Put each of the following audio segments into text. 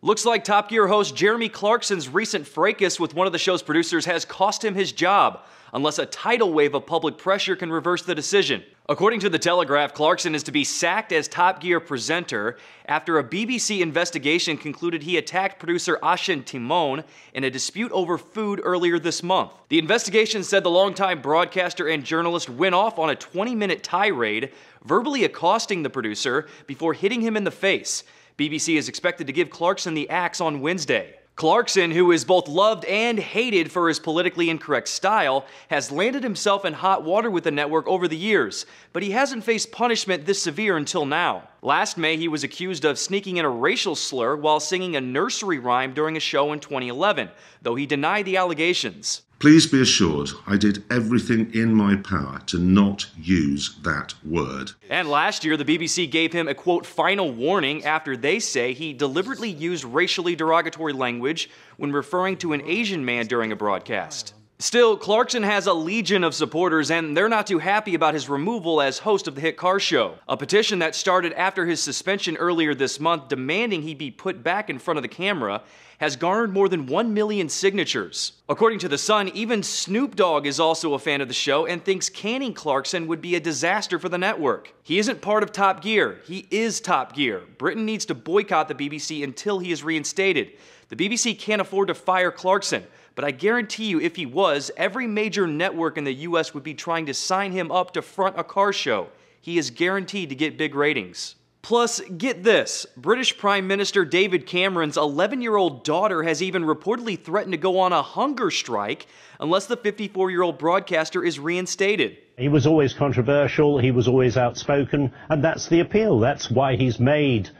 Looks like Top Gear host Jeremy Clarkson's recent fracas with one of the show's producers has cost him his job, unless a tidal wave of public pressure can reverse the decision. According to The Telegraph, Clarkson is to be sacked as Top Gear presenter after a BBC investigation concluded he attacked producer Ashen Timon in a dispute over food earlier this month. The investigation said the longtime broadcaster and journalist went off on a 20-minute tirade, verbally accosting the producer before hitting him in the face. BBC is expected to give Clarkson the axe on Wednesday. Clarkson, who is both loved and hated for his politically incorrect style, has landed himself in hot water with the network over the years, but he hasn't faced punishment this severe until now. Last May, he was accused of sneaking in a racial slur while singing a nursery rhyme during a show in 2011, though he denied the allegations. Please be assured I did everything in my power to not use that word. And last year, the BBC gave him a, quote, final warning after they say he deliberately used racially derogatory language when referring to an Asian man during a broadcast. Still, Clarkson has a legion of supporters, and they're not too happy about his removal as host of the hit car show. A petition that started after his suspension earlier this month demanding he be put back in front of the camera has garnered more than 1 million signatures. According to The Sun, even Snoop Dogg is also a fan of the show and thinks canning Clarkson would be a disaster for the network. He isn't part of Top Gear. He is Top Gear. Britain needs to boycott the BBC until he is reinstated. The BBC can't afford to fire Clarkson, but I guarantee you if he was, every major network in the US would be trying to sign him up to front a car show. He is guaranteed to get big ratings. Plus, get this, British Prime Minister David Cameron's 11-year-old daughter has even reportedly threatened to go on a hunger strike unless the 54-year-old broadcaster is reinstated. He was always controversial, he was always outspoken, and that's the appeal. That's why he's made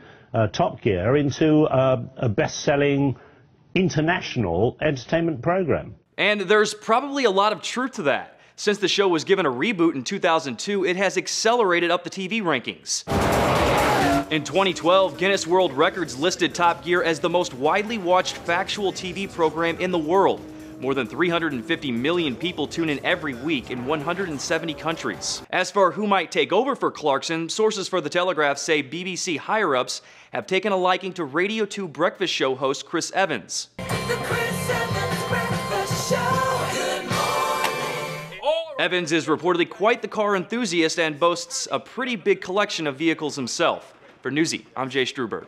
Top Gear into a best-selling international entertainment program. And there's probably a lot of truth to that. Since the show was given a reboot in 2002, it has accelerated up the TV rankings. In 2012, Guinness World Records listed Top Gear as the most widely watched factual TV program in the world. More than 350 million people tune in every week in 170 countries. As for who might take over for Clarkson, sources for The Telegraph say BBC higher-ups have taken a liking to Radio 2 breakfast show host Chris Evans. Evans is reportedly quite the car enthusiast and boasts a pretty big collection of vehicles himself. For Newsy, I'm Jay Struberg.